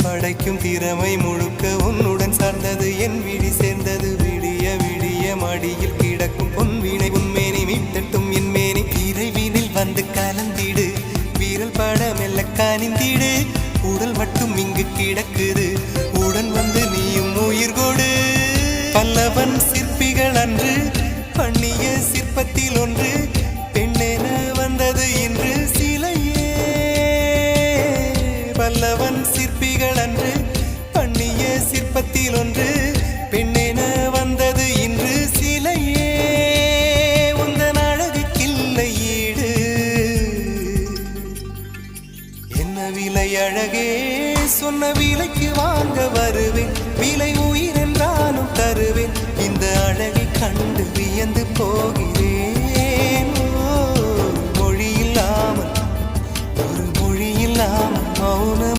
படைக்கும் திறமை முழுக்க உன்னுடன் சார்ந்தது என் விழி சேர்ந்தது விடிய விடிய மடியில் கிடக்கும் பொன்வினை உன்மேனி மீட்டட்டும் என் மேனி இறைவினில் வந்து கலந்திடு வீரல் பட மெல்ல காணிந்திடு உடல் மட்டும் இங்கு கிடக்குது உடன் வந்து நீயும் உயிர் கொடு பல்லவன் சிற்பிகள் அன்று பண்ணிய சிற்பத்தில் ஒன்று பெண்ணென வந்தது இன்று சிலையே பல்லவன் சிற்பிகள் அன்று பண்ணிய சிற்பத்தில் ஒன்று பெண்ணென வந்தது இன்று சிலையே உந்தன் அழகுக்கில்லை ஈடு என்ன விலை அழகே சொன்ன விலைக்கு வாங்க வருவேன் விலை உயிர் என்றாலும் தருவேன் இந்த அழகை கண்டு வியந்து போகிறேன் மொழி இல்லாமல் ஒரு மொழி இல்லாமல் மௌனமாகிறேன்